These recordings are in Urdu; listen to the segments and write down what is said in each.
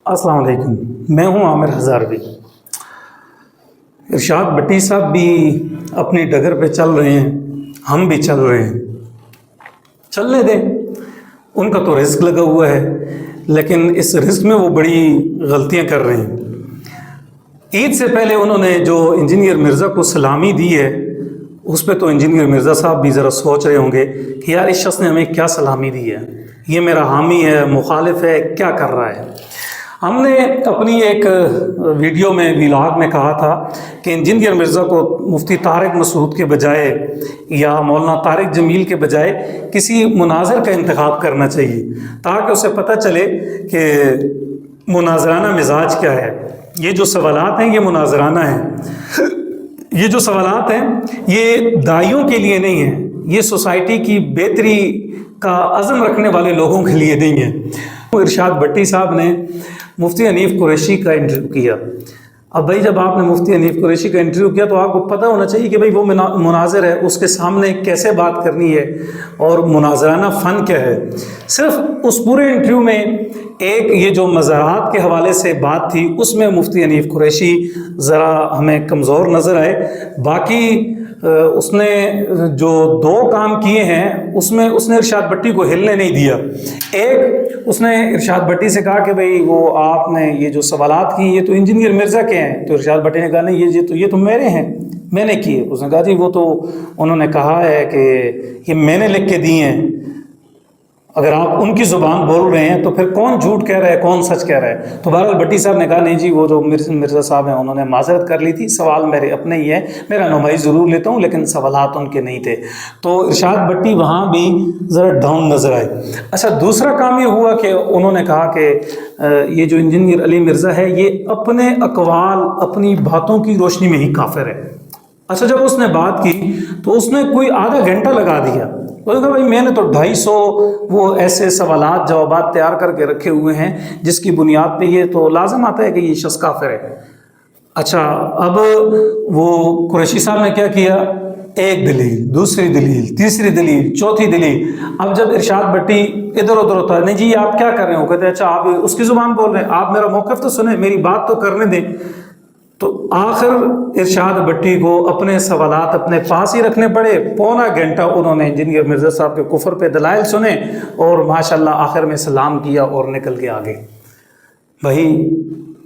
السلام علیکم، میں ہوں عامر ہزاروی۔ ارشاد بٹی صاحب بھی اپنی ڈگر پہ چل رہے ہیں، ہم بھی چل رہے ہیں، چلنے دیں، ان کا تو رزق لگا ہوا ہے، لیکن اس رزق میں وہ بڑی غلطیاں کر رہے ہیں۔ عید سے پہلے انہوں نے جو انجینئر مرزا کو سلامی دی ہے، اس پہ تو انجینئر مرزا صاحب بھی ذرا سوچ رہے ہوں گے کہ یار اس شخص نے ہمیں کیا سلامی دی ہے، یہ میرا حامی ہے، مخالف ہے، کیا کر رہا ہے۔ ہم نے اپنی ایک ویڈیو میں ویلاگ میں کہا تھا کہ انجینئر مرزا کو مفتی طارق مسعود کے بجائے یا مولانا طارق جمیل کے بجائے کسی مناظر کا انتخاب کرنا چاہیے، تاکہ اسے پتہ چلے کہ مناظرانہ مزاج کیا ہے۔ یہ جو سوالات ہیں یہ مناظرانہ ہیں، یہ جو سوالات ہیں یہ داعیوں کے لیے نہیں ہیں، یہ سوسائٹی کی بہتری کا عزم رکھنے والے لوگوں کے لیے نہیں ہیں۔ ارشاد بٹی صاحب نے مفتی حنیف قریشی کا انٹرویو کیا۔ اب بھائی جب آپ نے مفتی حنیف قریشی کا انٹرویو کیا تو آپ کو پتہ ہونا چاہیے کہ بھائی وہ مناظر ہے، اس کے سامنے کیسے بات کرنی ہے اور مناظرانہ فن کیا ہے۔ صرف اس پورے انٹرویو میں ایک یہ جو مزارات کے حوالے سے بات تھی، اس میں مفتی حنیف قریشی ذرا ہمیں کمزور نظر آئے۔ باقی اس نے جو دو کام کیے ہیں اس میں اس نے ارشاد بٹی کو ہلنے نہیں دیا۔ ایک، اس نے ارشاد بٹی سے کہا کہ بھئی وہ آپ نے یہ جو سوالات کی یہ تو انجینئر مرزا کے ہیں، تو ارشاد بٹی نے کہا نہیں یہ تو میرے ہیں، میں نے کیے۔ اس نے کہا جی وہ تو انہوں نے کہا ہے کہ یہ میں نے لکھ کے دیے ہیں، اگر آپ ان کی زبان بول رہے ہیں تو پھر کون جھوٹ کہہ رہا ہے کون سچ کہہ رہا ہے۔ تو بہرحال بٹی صاحب نے کہا نہیں جی وہ جو مرزا صاحب ہیں انہوں نے معذرت کر لی تھی، سوال میرے اپنے ہی ہیں، میں رہنمائی ضرور لیتا ہوں لیکن سوالات ان کے نہیں تھے۔ تو ارشاد بٹی وہاں بھی ذرا ڈاؤن نظر آئے۔ اچھا، دوسرا کام یہ ہوا کہ انہوں نے کہا کہ یہ جو انجینئر علی مرزا ہے یہ اپنے اقوال اپنی باتوں کی روشنی میں ہی کافر ہے۔ اچھا، جب اس نے بات کی تو اس نے کوئی آدھا گھنٹہ لگا دیا۔ تو کہا بھائی میں نے تو 250 وہ ایسے سوالات جوابات تیار کر کے رکھے ہوئے ہیں جس کی بنیاد پہ یہ تو لازم آتا ہے کہ یہ شخص کافر ہے۔ اچھا، اب وہ قریشی صاحب نے کیا کیا، ایک دلیل، دوسری دلیل، تیسری دلیل، چوتھی دلیل۔ اب جب ارشاد بٹی ادھر ادھر ہوتا ہے، نہیں جی آپ کیا کر رہے ہیں، وہ کہتے ہیں اچھا آپ اس کی زبان بول رہے ہیں، آپ میرا موقف تو سنیں، میری بات تو کرنے دیں۔ تو آخر ارشاد بٹی کو اپنے سوالات اپنے پاس ہی رکھنے پڑے۔ پونا گھنٹہ انہوں نے انجینئر مرزا صاحب کے کفر پہ دلائل سنے اور ماشاءاللہ آخر میں سلام کیا اور نکل کے آگے۔ بھائی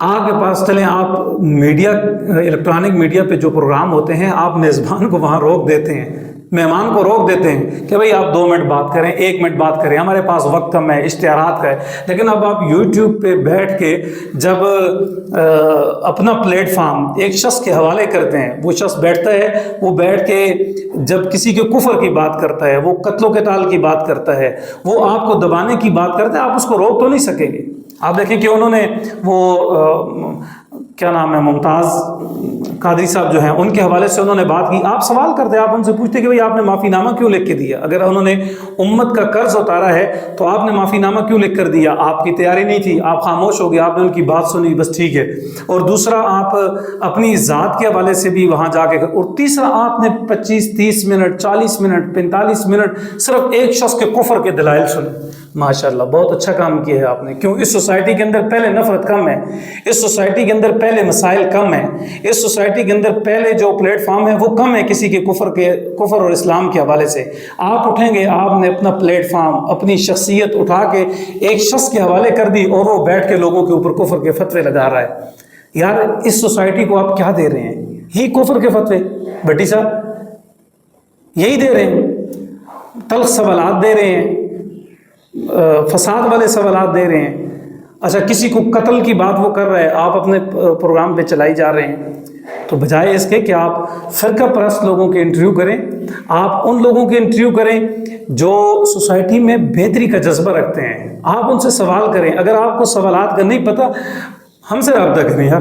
آپ کے پاس چلیں، آپ میڈیا الیکٹرانک میڈیا پہ جو پروگرام ہوتے ہیں آپ میزبان کو وہاں روک دیتے ہیں، مہمان کو روک دیتے ہیں کہ بھئی آپ 2 منٹ بات کریں، 1 منٹ بات کریں، ہمارے پاس وقت کم ہے، اشتہارات کا ہے۔ لیکن اب آپ یوٹیوب پہ بیٹھ کے جب اپنا پلیٹ فارم ایک شخص کے حوالے کرتے ہیں، وہ شخص بیٹھتا ہے، وہ بیٹھ کے جب کسی کے کفر کی بات کرتا ہے، وہ قتل و قتال کی بات کرتا ہے، وہ آپ کو دبانے کی بات کرتا ہے، آپ اس کو روک تو نہیں سکیں گے۔ آپ دیکھیں کہ انہوں نے وہ کیا نام ہے ممتاز قادری صاحب جو ہیں ان کے حوالے سے انہوں نے بات کی، آپ سوال کرتے، آپ ان سے پوچھتے کہ بھئی آپ نے معافی نامہ کیوں لکھ کے دیا، اگر انہوں نے امت کا قرض اتارا ہے تو آپ نے معافی نامہ کیوں لکھ کر دیا، آپ کی تیاری نہیں تھی، آپ خاموش ہو گئے، آپ نے ان کی بات سنی، بس ٹھیک ہے۔ اور دوسرا آپ اپنی ذات کے حوالے سے بھی وہاں جا کے، اور تیسرا آپ نے 25-30 منٹ 40 منٹ 45 منٹ صرف ایک شخص کے کفر کے دلائل سنے۔ ماشاءاللہ بہت اچھا کام کیا ہے آپ نے، کیوں اس سوسائٹی کے اندر پہلے نفرت کم ہے، اس سوسائٹی کے اندر پہلے مسائل کم ہیں، اس سوسائٹی کے اندر پہلے جو پلیٹ فارم ہے وہ کم ہے کسی کے کفر اور اسلام کے حوالے سے۔ آپ اٹھیں گے، آپ نے اپنا پلیٹ فارم اپنی شخصیت اٹھا کے ایک شخص کے حوالے کر دی اور وہ بیٹھ کے لوگوں کے اوپر کفر کے فتوے لگا رہا ہے۔ یار اس سوسائٹی کو آپ کیا دے رہے ہیں، ہی کفر کے فتوے، بٹی صاحب یہی دے رہے ہیں، تلخ سوالات دے رہے ہیں، فساد والے سوالات دے رہے ہیں۔ اچھا، کسی کو قتل کی بات وہ کر رہے ہیں، آپ اپنے پروگرام پہ چلائی جا رہے ہیں۔ تو بجائے اس کے کہ آپ فرقہ پرست لوگوں کے انٹرویو کریں، آپ ان لوگوں کے انٹرویو کریں جو سوسائٹی میں بہتری کا جذبہ رکھتے ہیں، آپ ان سے سوال کریں۔ اگر آپ کو سوالات کا نہیں پتہ، ہم سے رابطہ کریں یار،